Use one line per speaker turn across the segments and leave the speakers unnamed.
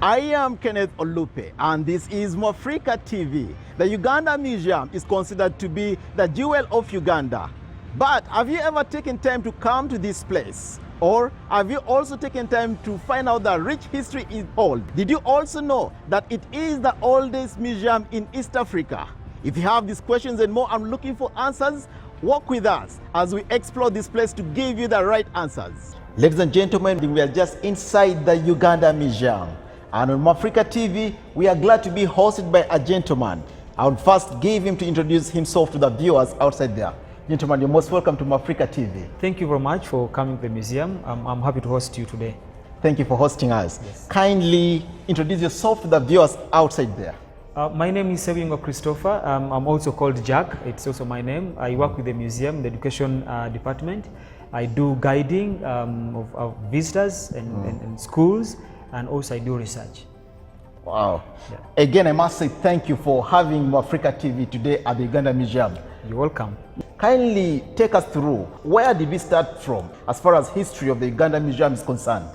I am Kenneth Olupe, and this is MwAfrika TV. The Uganda Museum is considered to be the jewel of Uganda. But have you ever taken time to come to this place? Or have you also taken time to find out the rich history it holds? Did you also know that it is the oldest museum in East Africa? If you have these questions and more, I'm looking for answers. Walk with us as we explore this place to give you the right answers. Ladies and gentlemen, we are just inside the Uganda Museum. And on MwAfrika TV, we are glad to be hosted by a gentleman. I would first give him to introduce himself to the viewers outside there. Gentlemen, you're most welcome to MwAfrika TV.
Thank you very much for coming to the museum. I'm happy to host you today.
Thank you for hosting us.
Yes.
Kindly introduce yourself to the viewers outside there.
My name is Christopher. I'm also called Jack. It's also my name. I work with the museum, the education department. I do guiding of visitors and schools, and also I do research.
Wow.
Yeah.
Again, I must say thank you for having MwAfrika TV today at the Uganda Museum.
You're welcome.
Kindly take us through, where did we start from as far as history of the Uganda Museum is concerned?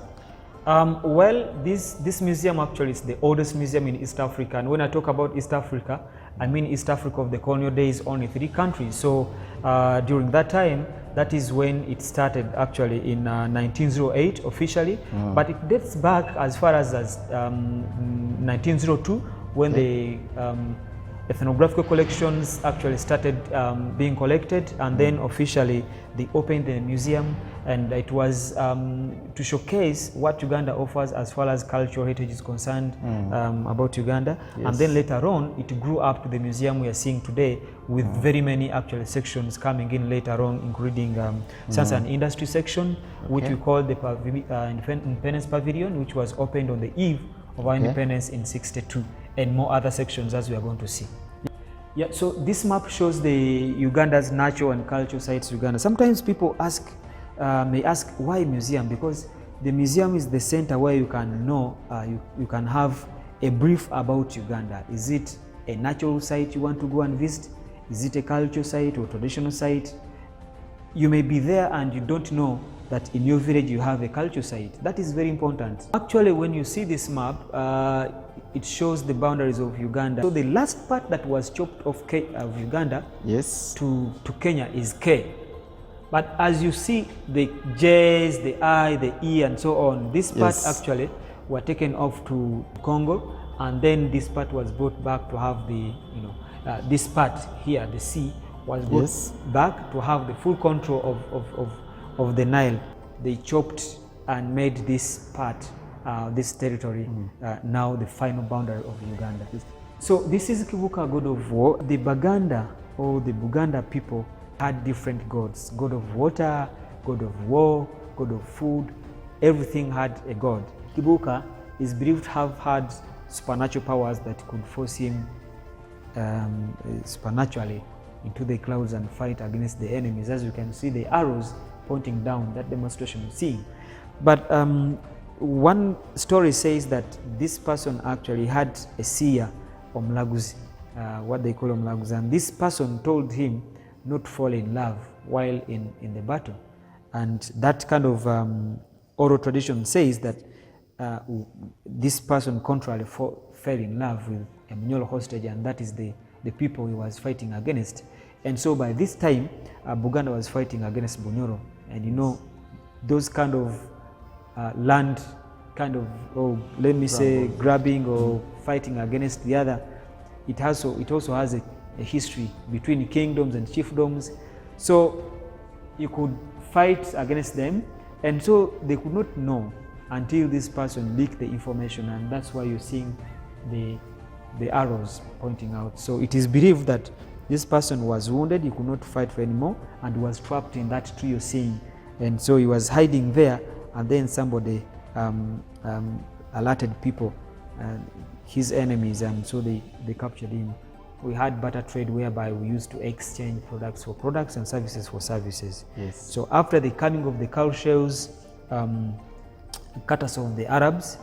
Well, this museum actually is the oldest museum in East Africa. And when I talk about East Africa, I mean East Africa of the colonial days, only 3 countries. So during that time, that is when it started actually in 1908 officially. But it dates back as far as 1902 when the ethnographical collections actually started being collected, and then officially they opened the museum, and it was to showcase what Uganda offers as far as cultural heritage is concerned about Uganda. Yes. And then later on it grew up to the museum we are seeing today, with very many actual sections coming in later on, including science and industry section, which we call the Independence Pavilion, which was opened on the eve of our independence in '62, and more other sections as we are going to see. Yeah, so this map shows the Uganda's natural and cultural sites Uganda. Sometimes people may ask why museum, because the museum is the center where you can know, you can have a brief about Uganda. Is it a natural site you want to go and visit? Is it a cultural site or traditional site? You may be there and you don't know that in your village you have a culture site. That is very important. Actually, when you see this map, it shows the boundaries of Uganda. So the last part that was chopped off of Uganda to Kenya is K. But as you see, the J's, the I, the E, and so on, this part actually were taken off to Congo, and then this part was brought back to have the, this part here, the C, was brought back to have the full control of the Nile. They chopped and made this part, this territory, now the final boundary of Uganda. So this is Kibuka, god of war. The Baganda or the Buganda people had different gods: god of water, god of war, god of food. Everything had a god. Kibuka is believed to have had supernatural powers that could force him supernaturally into the clouds and fight against the enemies. As you can see, the arrows pointing down, that demonstration you see. But one story says that this person actually had a seer, Omulaguzi, what they call Omulaguzi, and this person told him not to fall in love while in the battle. And that kind of oral tradition says that this person contrarily fell in love with a Mnyolo hostage, and that is the people he was fighting against. And so by this time, Buganda was fighting against Bunyoro. And those kind of land kind of, let me say, grabbing or fighting against the other, it also has a history between kingdoms and chiefdoms. So you could fight against them, and so they could not know until this person leaked the information, and that's why you're seeing the arrows pointing out. So it is believed that this person was wounded, he could not fight for anymore, and was trapped in that tree you're seeing. And so he was hiding there, and then somebody alerted people, his enemies, and so they captured him. We had barter trade, whereby we used to exchange products for products and services for services. Yes. So after the coming of the cow shells, cut us of the Arabs,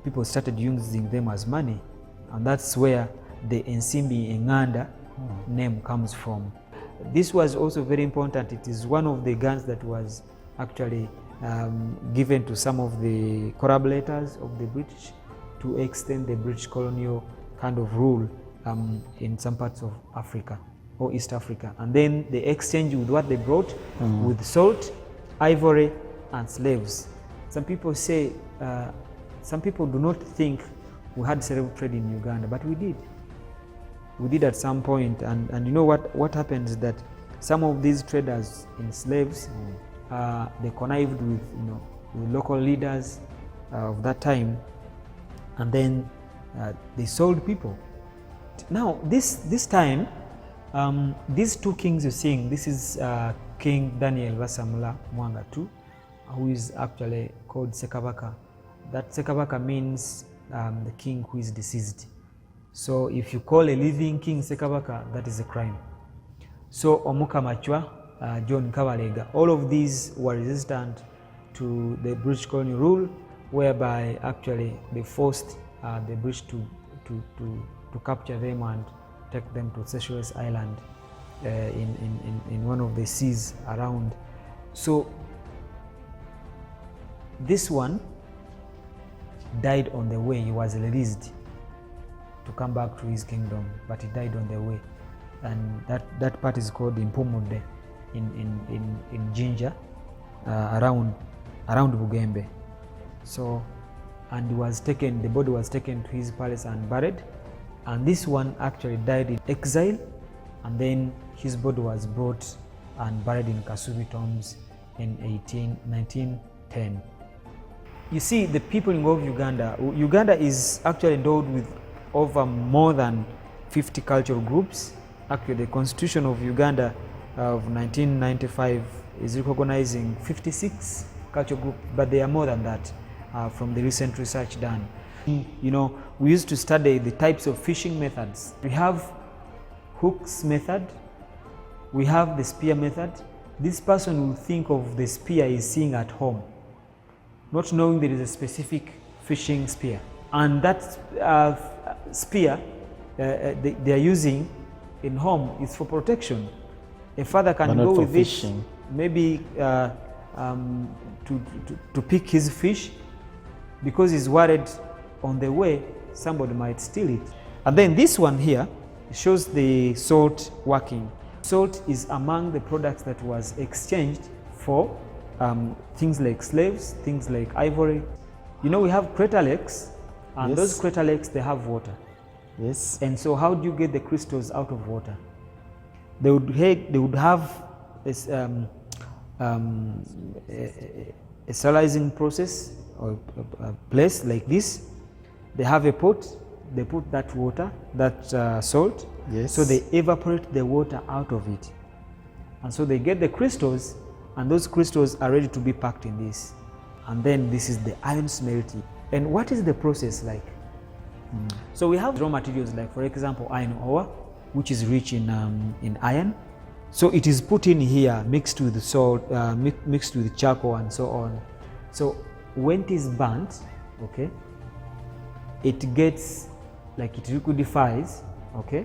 people started using them as money, and that's where the Ensimbi Enganda name comes from. This was also very important. It is one of the guns that was actually given to some of the collaborators of the British to extend the British colonial kind of rule in some parts of Africa or East Africa. And then they exchanged with what they brought, with salt, ivory, and slaves. Some people say, some people do not think we had slave trade in Uganda, but we did. We did at some point, and you know what happens is that some of these traders in slaves, they connived with, with local leaders of that time, and then they sold people. Now this time, these two kings you're seeing, this is King Daniel Basamula Mwanga II, who is actually called Sekabaka. That Sekabaka means the king who is deceased. So if you call a living king Sekabaka, that is a crime. So Omukamachwa, John Kabalega, all of these were resistant to the British colonial rule, whereby actually they forced the British to capture them and take them to Seychelles Island in one of the seas around. So this one died on the way. He was released to come back to his kingdom, but he died on the way, and that part is called Impumude in Jinja, around Bugembe. So, and he was taken, the body was taken to his palace and buried, and this one actually died in exile, and then his body was brought and buried in Kasubi tombs in 1910. You see, the people of Uganda is actually endowed with over more than 50 cultural groups. Actually, the Constitution of Uganda of 1995 is recognizing 56 cultural groups, but they are more than that from the recent research done. You know, we used to study the types of fishing methods. We have hooks method, we have the spear method. This person will think of the spear he's seeing at home, not knowing there is a specific fishing spear. And that spear they are using in home is for protection. A father can go with this, maybe to pick his fish, because he's worried on the way somebody might steal it. And then this one here shows the salt working. Salt is among the products that was exchanged for things like slaves, things like ivory. You know, we have crater lakes, and those crater lakes, they have water.
Yes.
And so how do you get the crystals out of water? They would have this, a sterilizing process, or a place like this. They have a pot, they put that water, that salt, so they evaporate the water out of it. And so they get the crystals, and those crystals are ready to be packed in this. And then this is the iron smelting. And what is the process like? So we have raw materials like, for example, iron ore, which is rich in iron. So it is put in here, mixed with the salt, mixed with charcoal and so on. So when it is burnt, okay, it gets, like, it liquefies, okay,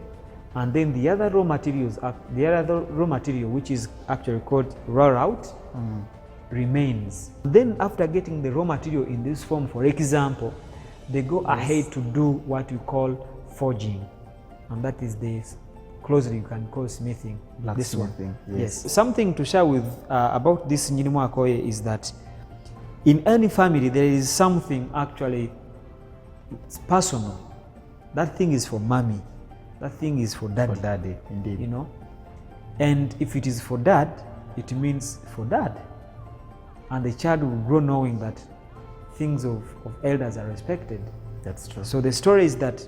and then the other raw materials, which is actually called raw-out, remains. Then after getting the raw material in this form, for example, they go ahead to do what we call forging, and that is this, closely you can call smithing. This one. Yes. Something to share with about this Nyirimu Akoye is that in any family there is something actually, it's personal. That thing is for mommy. That thing is for daddy. For daddy, indeed. You know, and if it is for dad, it means for dad. And the child will grow knowing that things of elders are respected. That's true. So the story is that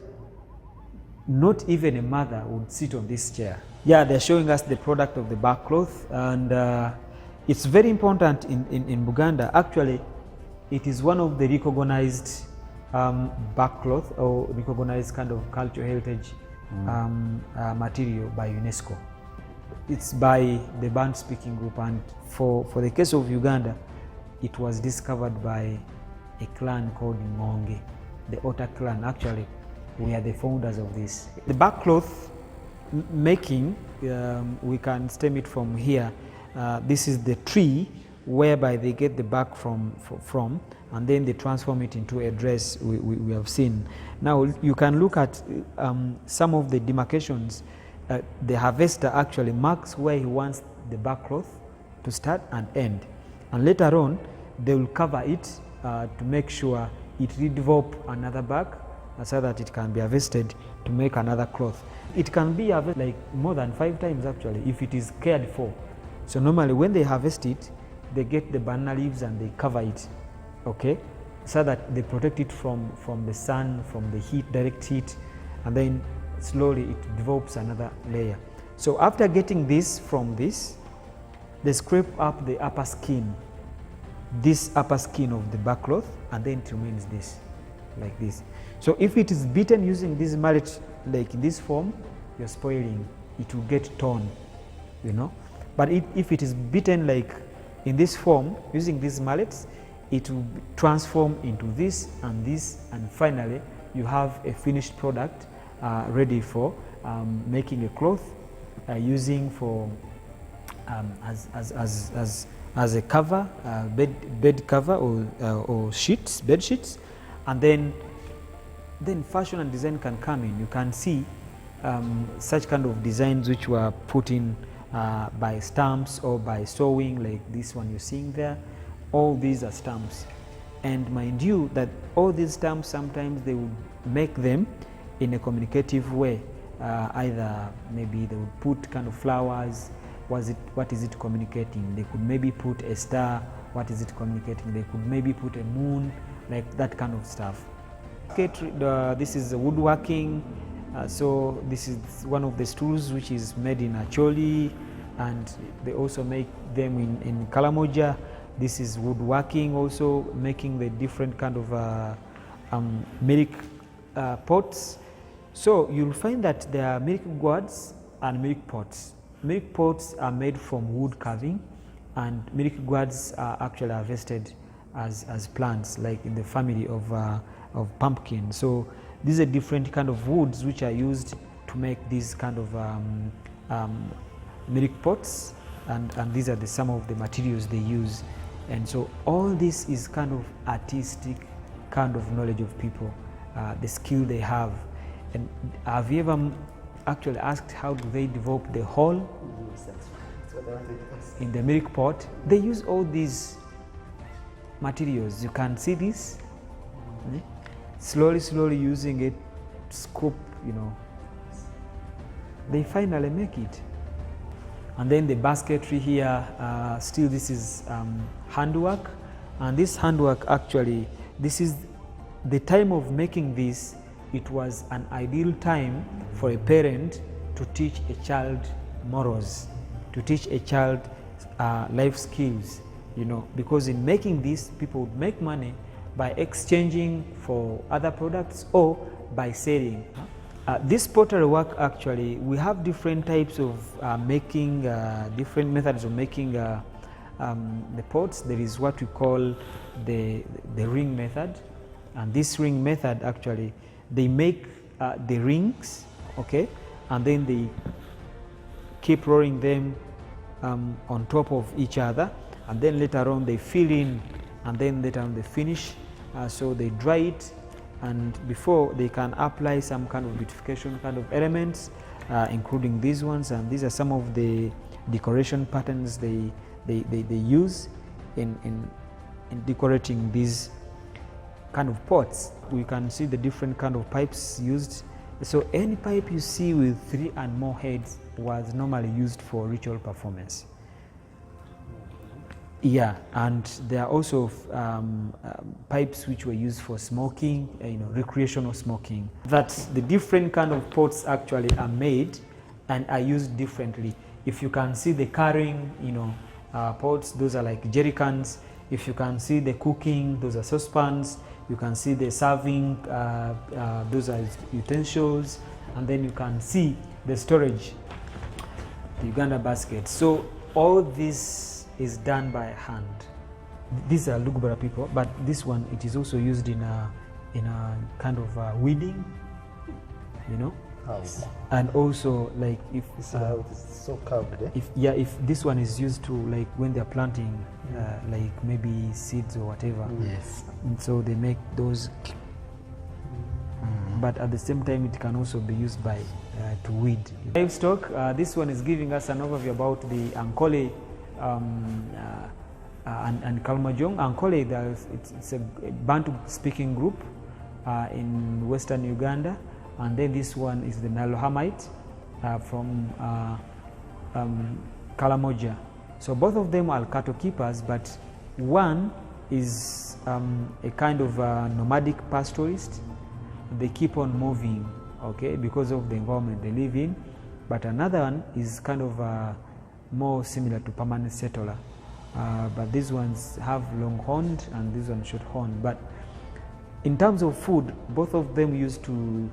not even a mother would sit on this chair. Yeah, they're showing us the product of the back cloth, and it's very important in Buganda. Actually, it is one of the recognized back cloth, or recognized kind of cultural heritage material by UNESCO. It's by the Band Speaking Group, and for the case of Uganda, it was discovered by a clan called Ngonge, the Ota clan. Actually, we are the founders of this. The back cloth making, we can stem it from here. This is the tree whereby they get the back from and then they transform it into a dress we have seen. Now you can look at some of the demarcations. The harvester actually marks where he wants the back cloth to start and end, and later on they will cover it to make sure it redevelop another back so that it can be harvested to make another cloth. It can be harvested like more than 5 times actually if it is cared for. So normally when they harvest it, they get the banana leaves and they cover it, okay, so that they protect it from the sun, from the heat, direct heat, and then slowly it develops another layer. So after getting this from this, they scrape up the upper skin, this upper skin of the back cloth, and then it remains this, like this. So if it is beaten using this mallet, like in this form, you're spoiling, it will get torn, you know. But if it is beaten like in this form, using these mallets, it will transform into this, and finally you have a finished product ready for making a cloth, using for as a cover, bed cover, or sheets, bed sheets, and then fashion and design can come in. You can see such kind of designs which were put in by stamps or by sewing, like this one you're seeing there. All these are stamps, and mind you that all these stamps, sometimes they would make them in a communicative way. Either maybe they would put kind of flowers. What is it communicating? They could maybe put a star. What is it communicating? They could maybe put a moon, like that kind of stuff. This is the woodworking. So this is one of the stools which is made in Acholi, and they also make them in Kalamoja. This is woodworking, also making the different kind of milk pots. So you'll find that there are milk gourds and milk pots. Milk pots are made from wood carving, and milk gourds are actually harvested as plants, like in the family of pumpkin. So these are different kind of woods which are used to make these kind of milk pots, and these are some of the materials they use. And so all this is kind of artistic kind of knowledge of people, the skill they have. And have you ever actually asked how do they develop the hole in the milk pot? They use all these materials. You can see this. Slowly using it, scoop, you know, they finally make it. And then the basketry here, still this is handwork, and this handwork actually, this is the time of making this. It was an ideal time for a parent to teach a child morals, to teach a child life skills, you know, because in making this, people would make money by exchanging for other products or by selling. This pottery work, actually, we have different types of making, different methods of making the pots. There is what we call the ring method, and this ring method, actually, they make the rings, okay, and then they keep rolling them on top of each other, and then later on they fill in, and then later on they finish. So they dry it, and before they can apply some kind of beautification kind of elements, including these ones, and these are some of the decoration patterns they use in decorating these kind of pots. We can see the different kind of pipes used. So any pipe you see with 3 and more heads was normally used for ritual performance. Yeah, and there are also pipes which were used for smoking, you know, recreational smoking. That the different kind of pots actually are made and are used differently. If you can see the carrying, you know, pots, those are like jerry cans. If you can see the cooking, those are saucepans. You can see the serving, those are utensils, and then you can see the storage, the Uganda basket. So all this is done by hand. These are Lugubara people, but this one, it is also used in a kind of weeding, you know,
House.
And also, like if
This is how it is so carved. Eh?
if this one is used to, like when they're planting, like maybe seeds or whatever.
Yes.
And so they make those. But at the same time, it can also be used by to weed livestock. This one is giving us an overview about the Ankole and Kalmajong. Ankole, it's a Bantu-speaking group in western Uganda, and then this one is the Nilohamite from Kalamoja. So both of them are cattle keepers, but one is a kind of nomadic pastoralist. They keep on moving, okay, because of the environment they live in. But another one is kind of more similar to permanent settler. But these ones have long-horned and these ones short-horned. But in terms of food, both of them used to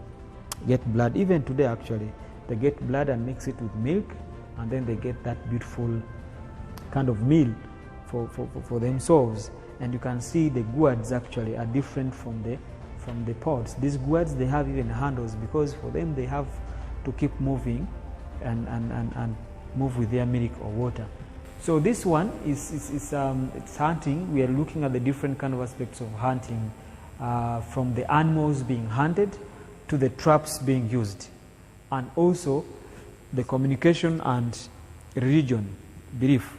get blood. Even today, actually, they get blood and mix it with milk, and then they get that beautiful kind of meal for themselves. And you can see the gourds actually are different from the pots. These gourds, they have even handles, because for them they have to keep moving and move with their milk or water. So this one is hunting. We are looking at the different kind of aspects of hunting, from the animals being hunted to the traps being used, and also the communication and religion, belief.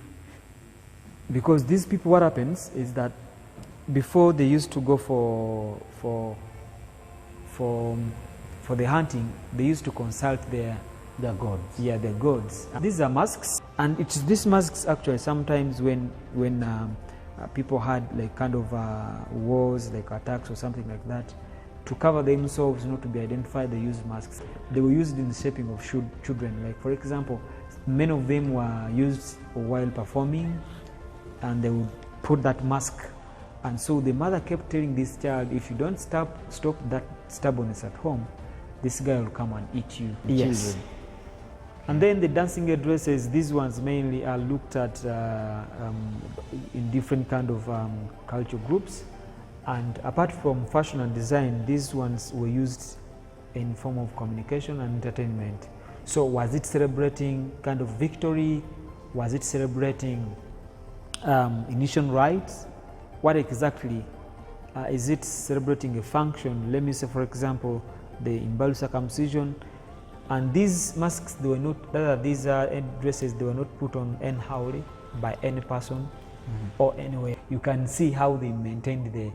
Because these people, what happens is that before they used to go for the hunting, they used to consult their gods. Yeah, their gods. These are masks, and it's these masks actually sometimes when people had like kind of wars, like attacks or something like that, to cover themselves, not to be identified, they used masks. They were used in the shaping of children. Like for example, many of them were used while performing, and they would put that mask. And so the mother kept telling this child, if you don't stop that stubbornness at home, this guy will come and eat you. Yes. Children. And then the dancing headdresses, these ones mainly are looked at in different kind of cultural groups. And apart from fashion and design, these ones were used in form of communication and entertainment. So was it celebrating kind of victory? Was it celebrating initial rites? What exactly? Is it celebrating a function? Let me say, for example, the Imbalu circumcision. And these masks, they were not, these dresses, they were not put on anyhow by any person or anywhere. You can see how they maintained the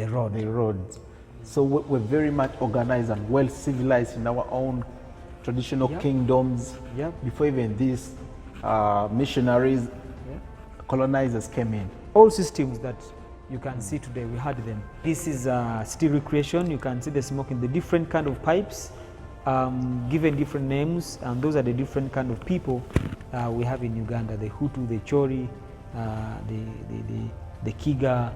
road.
The roads. So we're very much organized and well civilized in our own traditional kingdoms. Before even these missionaries, colonizers came in.
All systems that you can see today, we had them. This is steel recreation. You can see the smoke in the different kind of pipes, given different names, and those are the different kind of people we have in Uganda: the Hutu, the Chori, the Kiga,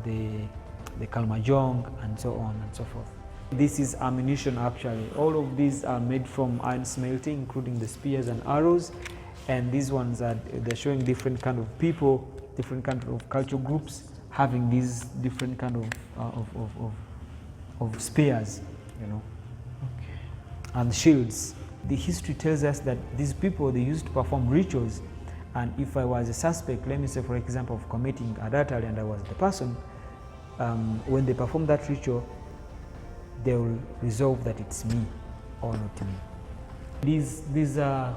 the Kalmajong, and so on and so forth. This is ammunition actually. All of these are made from iron smelting, including the spears and arrows. And these ones they're showing different kind of people, different kind of cultural groups having these different kind of spears, and shields. The history tells us that these people, they used to perform rituals, and if I was a suspect, let me say for example, of committing adultery and I was the person, when they perform that ritual, they will resolve that it's me or not me. These are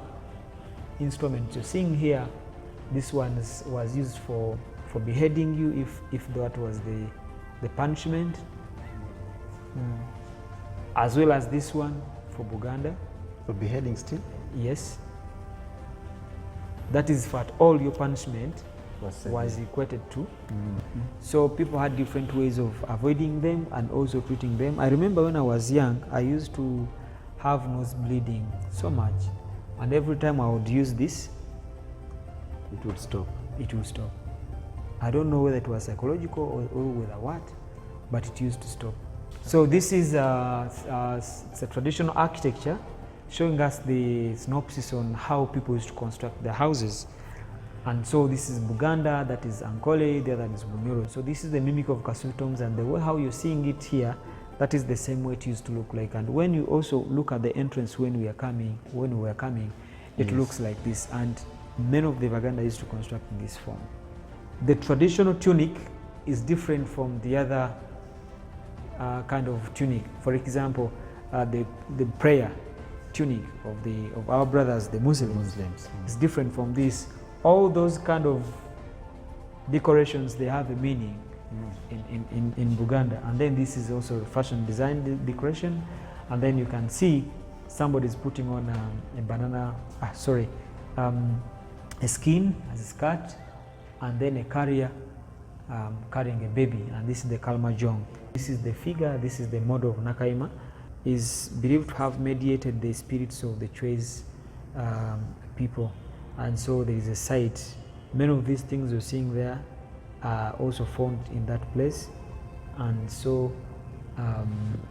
instruments you're seeing here. This one was used for beheading you if that was the punishment, as well as this one for Buganda.
For beheading still?
Yes. That is what all your punishment was equated to. So people had different ways of avoiding them and also treating them. I remember when I was young, I used to have nose bleeding so much. And every time I would use this,
it would stop.
It would stop. I don't know whether it was psychological or whether what, but it used to stop. So this is it's a traditional architecture showing us the synopsis on how people used to construct their houses. And so this is Buganda, that is Ankole, the other is Bunyoro. So this is the mimic of Kasutoms, and the way how you're seeing it here, that is the same way it used to look like. And when you also look at the entrance when we were coming, it
Yes.
looks like this. And many of the Baganda used to construct in this form. The traditional tunic is different from the other kind of tunic. For example, the prayer tunic of our brothers, the Muslims. Is different from this. All those kind of decorations, they have a meaning in Buganda. And then this is also a fashion design decoration. And then you can see somebody's putting on a banana, a skin as a skirt, and then a carrier carrying a baby. And this is the Kalmajong. This is the figure, this is the model of Nakaima. Is believed to have mediated the spirits of the Chwez people. And so there is a site. Many of these things you're seeing there are also found in that place. And so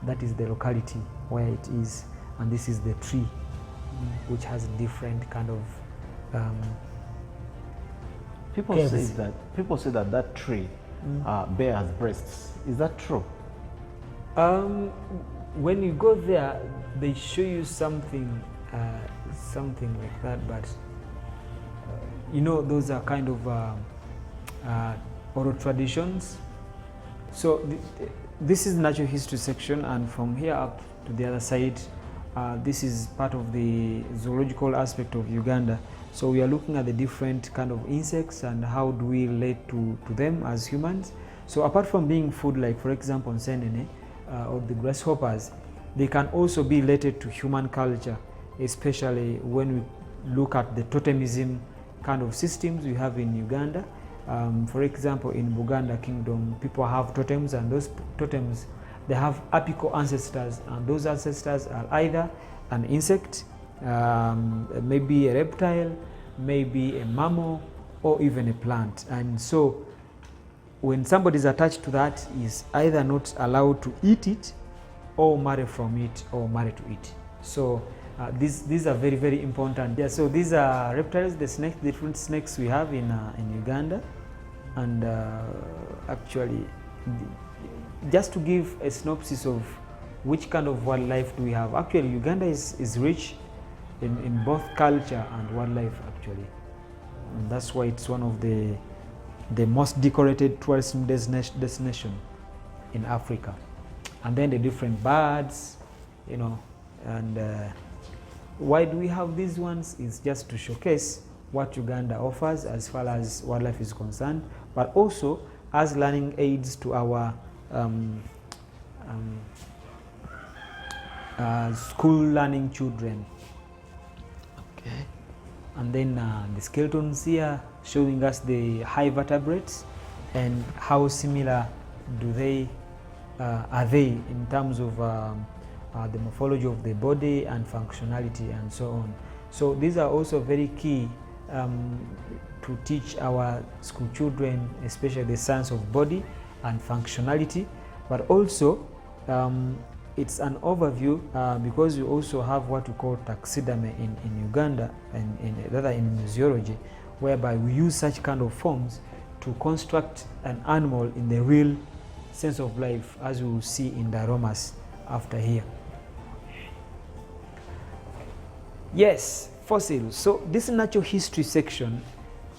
that is the locality where it is. And this is the tree, which has different kind of
People say that tree bears breasts. Is that true?
When you go there, they show you something like that, but you know, those are kind of oral traditions. So this is natural history section, and from here up to the other side, this is part of the zoological aspect of Uganda. So we are looking at the different kind of insects and how do we relate to them as humans. So apart from being food, like for example, senene, or the grasshoppers, they can also be related to human culture, especially when we look at the totemism kind of systems we have in Uganda. For example, in Buganda Kingdom, people have totems, and those totems, they have apical ancestors, and those ancestors are either an insect, maybe a reptile, maybe a mammal, or even a plant. And so when somebody is attached to that, is either not allowed to eat it, or marry from it, or marry to it. So these are very, very important. Yeah, so these are reptiles, the snakes, different snakes we have in Uganda. And actually, just to give a synopsis of which kind of wildlife do we have. Actually, Uganda is rich in both culture and wildlife, actually. And that's why it's one of the most decorated tourism destination in Africa. And then the different birds, you know, and why do we have these ones is just to showcase what Uganda offers as far as wildlife is concerned, but also as learning aids to our school learning children.
Okay.
And then the skeletons here showing us the high vertebrates and how similar do they are they in terms of the morphology of the body and functionality and so on. So these are also very key to teach our school children, especially the science of body and functionality, but also it's an overview because we also have what we call taxidermy in Uganda and rather in zoology, whereby we use such kind of forms to construct an animal in the real sense of life, as we will see in dioramas after here. Yes, fossils. So this natural history section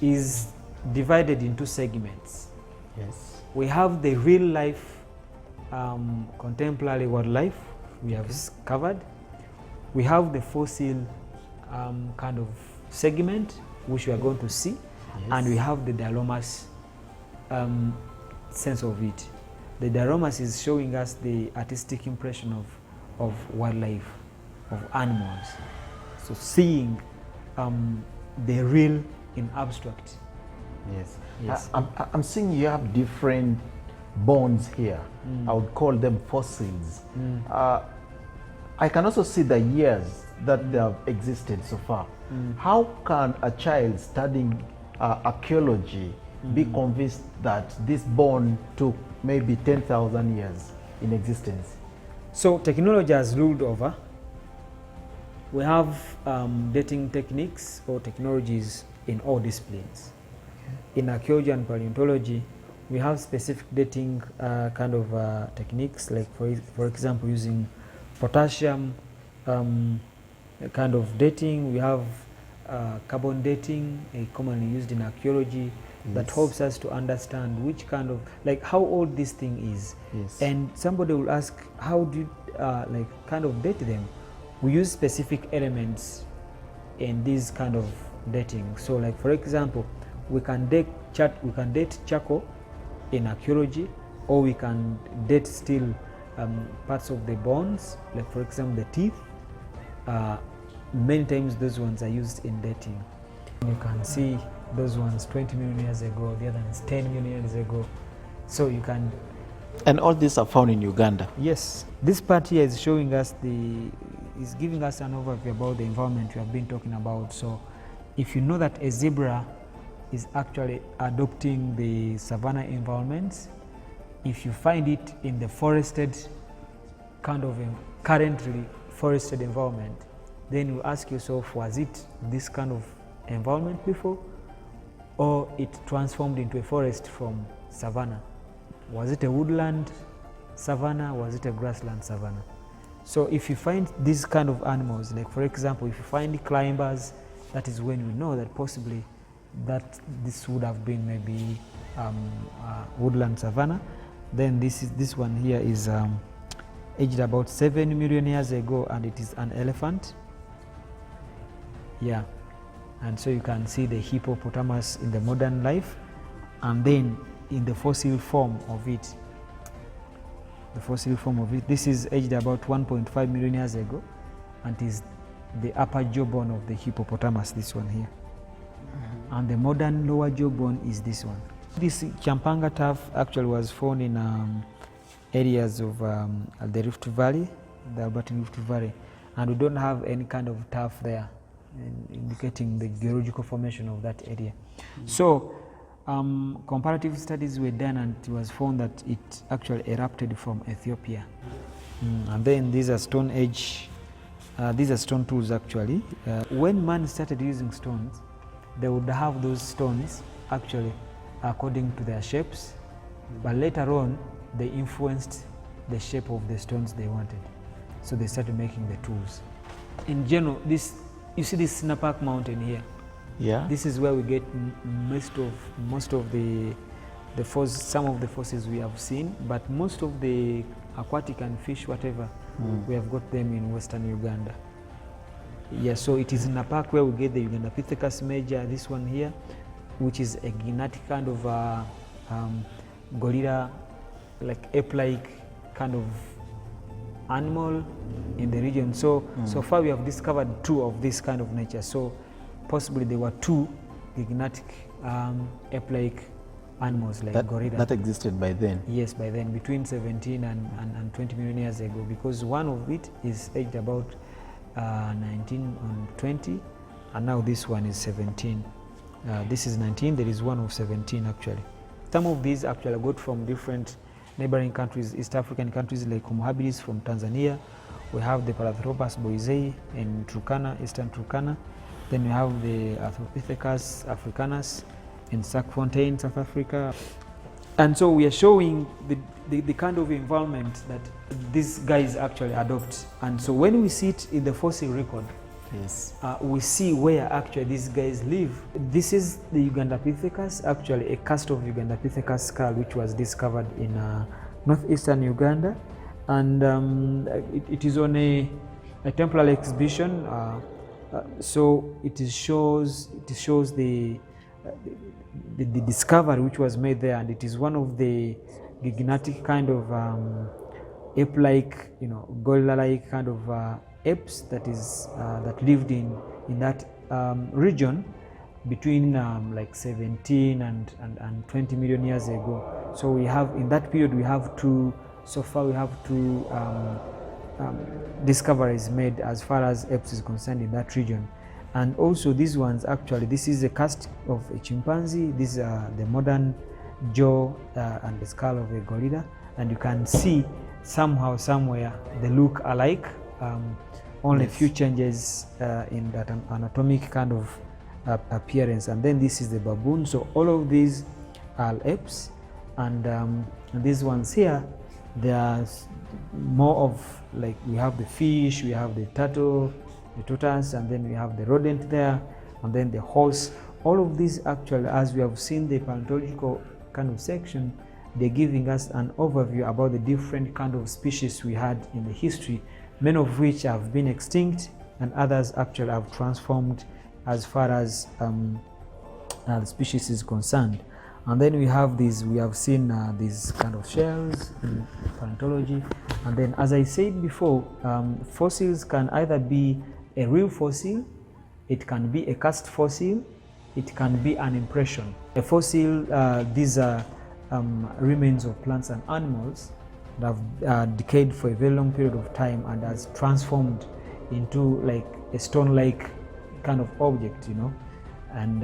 is divided into segments.
Yes.
We have the real life contemporary wildlife we have covered. We have the fossil kind of segment which we are going to see, and we have the dioramas sense of it. The dioramas is showing us the artistic impression of wildlife, of animals. So seeing the real in abstract.
Yes.
Yes.
I'm seeing you have different bones here. I would call them fossils. I can also see the years that they have existed so far. How can a child studying archaeology be convinced that this bone took maybe 10,000 years in existence?
So technology has ruled over. We have dating techniques or technologies in all disciplines. In archaeology and paleontology, we have specific dating kind of techniques, like for example using potassium kind of dating. We have carbon dating, commonly used in archaeology, that helps us to understand which kind of, like, how old this thing is.
Yes.
And somebody will ask, how do you like kind of date them? We use specific elements in this kind of dating. So, like for example, we can date charcoal in archaeology, or we can date still parts of the bones, like for example the teeth. Many times those ones are used in dating. You can see those ones 20 million years ago, the other ones 10 million years ago. So you can...
And all these are found in Uganda?
Yes. This part here is showing us is giving us an overview about the environment we have been talking about. So if you know that a zebra is actually adopting the savanna environments, if you find it in the forested kind of currently forested environment, then you ask yourself, was it this kind of environment before, or it transformed into a forest from savanna? Was it a woodland savanna? Was it a grassland savanna? So if you find these kind of animals, like for example, if you find climbers, that is when you know that possibly that this would have been maybe woodland savanna. Then this one here is aged about 7 million years ago, and it is an elephant. Yeah, and so you can see the hippopotamus in the modern life, and then in the fossil form of it. This is aged about 1.5 million years ago, and is the upper jawbone of the hippopotamus, this one here. And the modern lower jawbone is this one. This Champanga tuff actually was found in areas of the Rift Valley, the Albertine Rift Valley, and we don't have any kind of tuff there, indicating the geological formation of that area. So comparative studies were done, and it was found that it actually erupted from Ethiopia. And then these are Stone Age, these are stone tools actually. When man started using stones, they would have those stones actually according to their shapes, but later on they influenced the shape of the stones they wanted, so they started making the tools. In general, this, you see this Snapback Mountain here.
Yeah.
This is where we get most of the fossils, some of the fossils we have seen, but most of the aquatic and fish, whatever, we have got them in Western Uganda. Yeah, so it is in a park where we get the Ugandapithecus major, this one here, which is a gigantic kind of gorilla, like ape-like kind of animal in the region. So so far we have discovered 2 of this kind of nature. So possibly there were 2 gigantic ape-like animals like gorilla. That existed by then? Yes, by then, between 17 and 20 million years ago, because one of it is aged about 19 and 20, and now this one is 17. This is 19, there is one of 17 actually. Some of these actually got from different neighboring countries, East African countries like Homo habilis from Tanzania. We have the Paranthropus boisei in Turkana, Eastern Turkana. Then we have the Arthropithecus africanus in Sackfontein, South Africa. And so we are showing the kind of environment that these guys actually adopt. And so when we see it in the fossil record, yes, we see where actually these guys live. This is the Ugandapithecus, actually a cast of Ugandapithecus skull which was discovered in northeastern Uganda, and it is on a temporary exhibition. So it shows the discovery which was made there, and it is one of the gigantic kind of ape-like, gorilla-like kind of apes that lived in that region between like 17 and 20 million years ago. So we have, in that period, we have 2. So far, we have 2 discoveries made as far as apes is concerned in that region. And also these ones, actually, this is a cast of a chimpanzee. These are the modern jaw and the skull of a gorilla, and you can see somehow, somewhere, they look alike. Only a few changes in that anatomic kind of appearance. And then this is the baboon. So all of these are apes, and these ones here, they are more of like, we have the fish, we have the turtle, the tortoise, and then we have the rodent there, and then the horse. All of these actually, as we have seen the paleontological kind of section, they're giving us an overview about the different kind of species we had in the history, many of which have been extinct and others actually have transformed as far as the species is concerned. And then we have these, we have seen these kind of shells in paleontology. And then, as I said before, fossils can either be a real fossil, it can be a cast fossil, it can be an impression. A fossil, these are remains of plants and animals that have decayed for a very long period of time and has transformed into like a stone-like kind of object, you know. And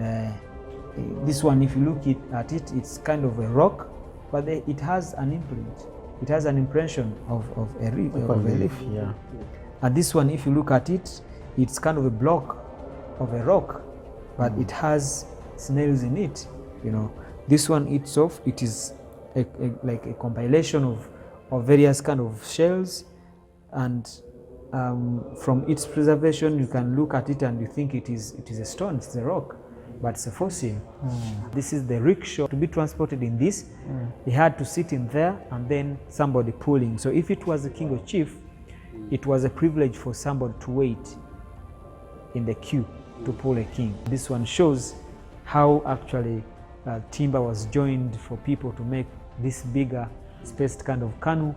this one, if you look at it, it's kind of a rock, but it has an imprint. It has an impression of a leaf.
Yeah.
And this one, if you look at it, it's kind of a block of a rock, but it has snails in it, you know. This one itself, it is like a compilation of various kind of shells, and from its preservation, you can look at it and you think it is a stone, it's a rock, but it's a fossil. This is the rickshaw. To be transported in this, he had to sit in there and then somebody pulling. So if it was a king or chief, it was a privilege for somebody to wait in the queue to pull a king. This one shows how actually timber was joined for people to make this bigger spaced kind of canoe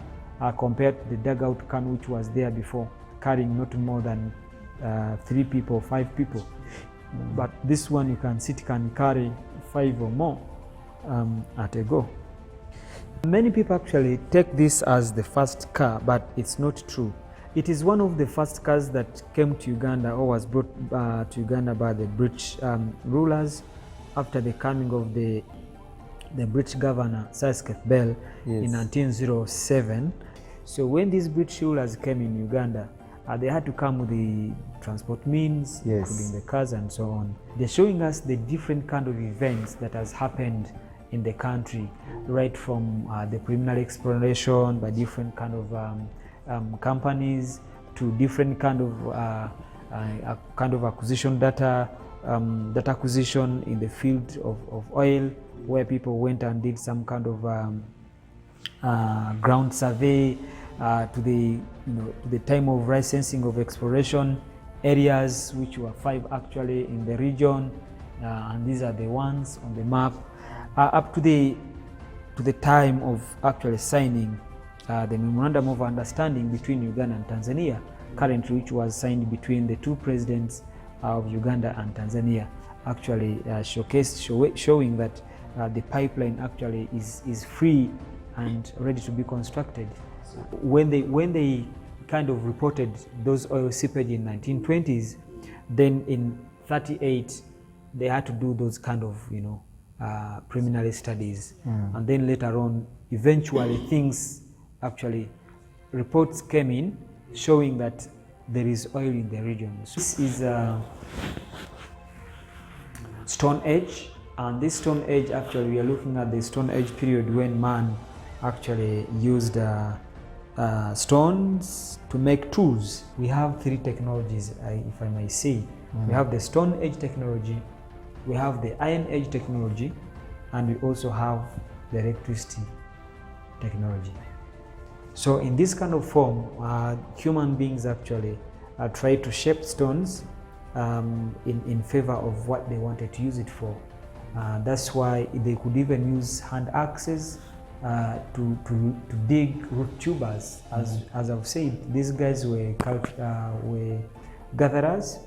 compared to the dugout canoe which was there before, carrying not more than 3 people, 5 people. But this one, you can sit, can carry 5 or more at a go. Many people actually take this as the first car, but it's not true. It is one of the first cars that came to Uganda, or was brought to Uganda by the British rulers after the coming of the British governor, Sir Bell, in 1907. So when these British rulers came in Uganda, they had to come with the transport means, including the cars and so on. They're showing us the different kind of events that has happened in the country, right from the preliminary exploration by different kind of companies to different kind of acquisition data acquisition in the field of oil, where people went and did some kind of ground survey to the time of licensing of exploration areas, which were 5 actually in the region, and these are the ones on the map, up to the time of actually signing the memorandum of understanding between Uganda and Tanzania, currently, which was signed between the 2 presidents of Uganda and Tanzania, actually showing that the pipeline actually is free and ready to be constructed. When they kind of reported those oil seepage in 1920s, then in 38 they had to do those kind of preliminary studies, and then later on, eventually things actually, reports came in showing that there is oil in the region. So this is Stone Age, and this Stone Age, actually we are looking at the Stone Age period when man actually used stones to make tools. We have 3 technologies, if I may say. We have the Stone Age technology, we have the Iron Age technology, and we also have the electricity technology. So in this kind of form, human beings actually try to shape stones in favor of what they wanted to use it for. That's why they could even use hand axes to dig root tubers. As I've said, these guys were gatherers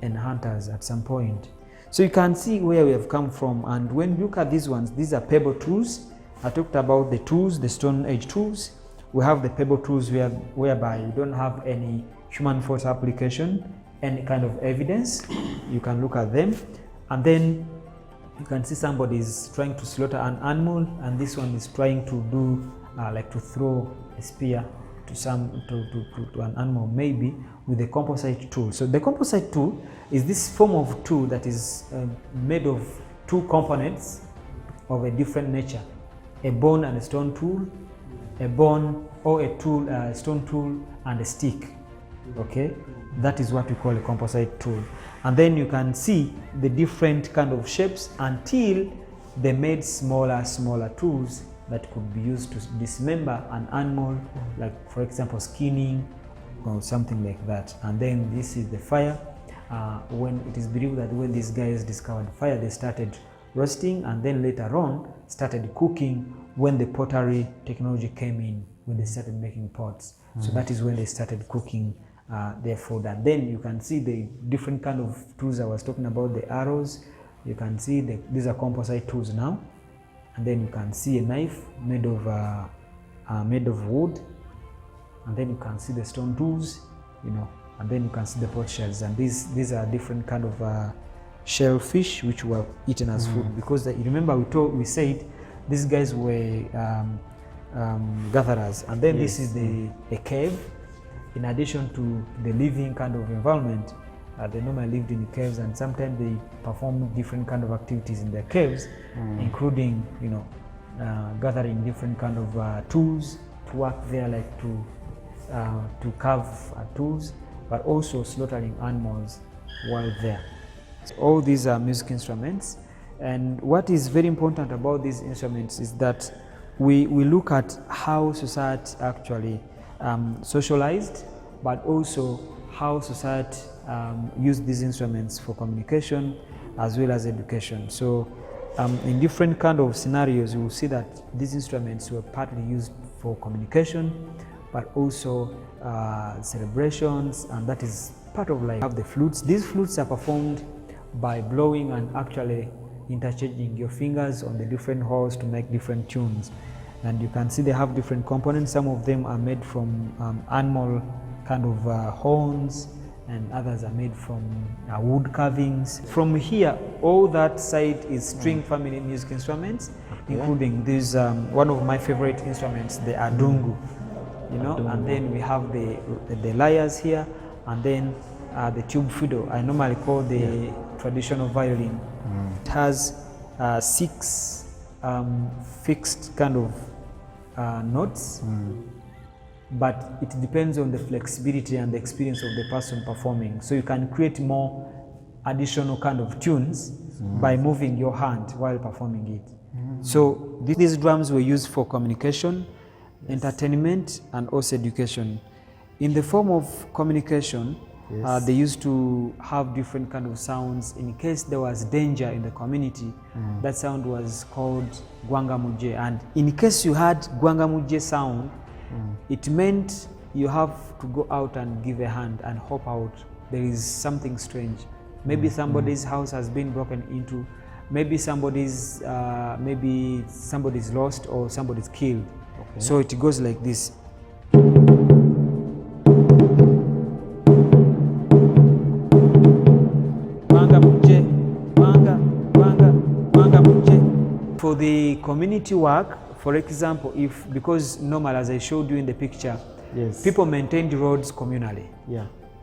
and hunters at some point. So you can see where we have come from, and when you look at these ones, these are pebble tools. I talked about the tools, the Stone Age tools. We have the pebble tools whereby you don't have any human force application, any kind of evidence. You can look at them, and then you can see somebody is trying to slaughter an animal, and this one is trying to do like to throw a spear to an animal, maybe with a composite tool. So the composite tool is this form of tool that is made of 2 components of a different nature. a bone and a stone tool, a bone or a tool, stone tool and a stick. Okay, that is what we call a composite tool. And then you can see the different kind of shapes until they made smaller tools that could be used to dismember an animal, like for example skinning or something like that. And then this is the fire. When it is believed that when these guys discovered fire, they started roasting, and then later on started cooking when the pottery technology came in, when they started making pots. So that is when they started cooking their food. And then you can see the different kind of tools I was talking about, the arrows. You can see these are composite tools now. And then you can see a knife made of wood. And then you can see the stone tools, you know, and then you can see the pot shells. And these are different kind of shellfish which were eaten as food, because you remember we said these guys were gatherers. And then this is a cave. In addition to the living kind of environment, they normally lived in caves, and sometimes they perform different kind of activities in their caves, including, you know, gathering different kind of tools to work there, like to carve tools, but also slaughtering animals while there. So all these are music instruments, and what is very important about these instruments is that we look at how society actually socialized, but also how society used these instruments for communication as well as education. So in different kind of scenarios, you will see that these instruments were partly used for communication, but also celebrations, and that is part of life. Have the flutes. These flutes are performed by blowing and actually interchanging your fingers on the different holes to make different tunes. And you can see they have different components. Some of them are made from animal kind of horns, and others are made from wood carvings. From here, all that side is string family music instruments, including this one of my favorite instruments, the adungu. You know, and then we have the lyres here, and then the tube fiddle. I normally call the traditional violin. It has 6 fixed kind of notes, but it depends on the flexibility and the experience of the person performing. So you can create more additional kind of tunes by moving your hand while performing it. So these drums were used for communication, entertainment, and also education. In the form of communication, they used to have different kind of sounds. In case there was danger in the community, that sound was called gwangamuje. And in case you had gwangamuje sound, it meant you have to go out and give a hand and hop out. There is something strange. Maybe somebody's house has been broken into. Maybe somebody's lost or somebody's killed. So it goes like this. For the community work, for example, because normal, as I showed you in the picture, people maintained roads communally.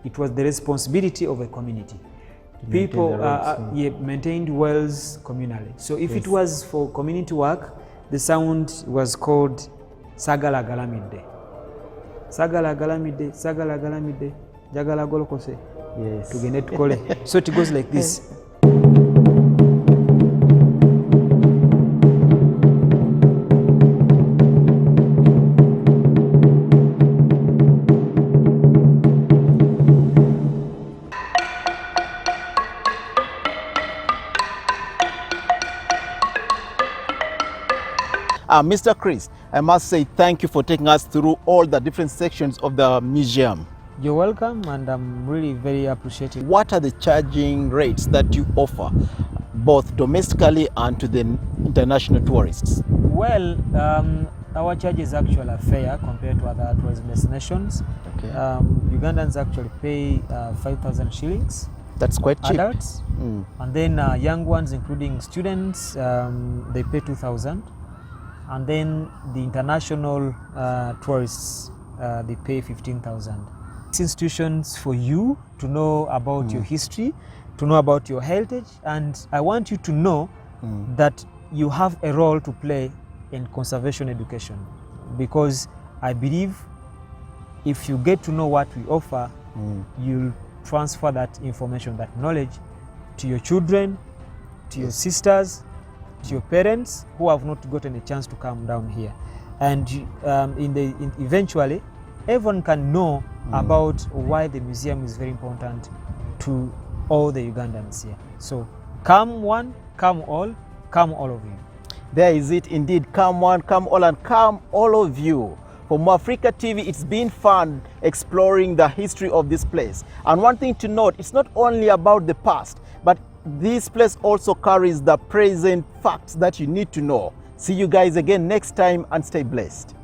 It was the responsibility of a community. People maintained wells communally. So if it was for community work, the sound was called sagala galamide. Sagala galamide, sagala galamide, jagala golokose. Tugende tukole. So it goes like this.
Mr. Chris, I must say thank you for taking us through all the different sections of the museum.
You're welcome, and I'm really very appreciative.
What are the charging rates that you offer, both domestically and to the international tourists?
Well, our charges actually are fair compared to other tourism destinations. Ugandans actually pay 5,000 shillings.
That's quite cheap.
Adults. And then young ones, including students, they pay 2,000. And then the international tourists, they pay 15,000. It's institutions for you to know about your history, to know about your heritage, and I want you to know that you have a role to play and conservation education, because I believe if you get to know what we offer, you'll transfer that information, that knowledge, to your children, to your sisters, to your parents who have not gotten a chance to come down here. And eventually, everyone can know about why the museum is very important to all the Ugandans here. So come one, come all of you.
There is it indeed. Come one, come all, and come all of you. For MwAfrika TV, it's been fun exploring the history of this place. And one thing to note, it's not only about the past, but this place also carries the present facts that you need to know. See you guys again next time, and stay blessed.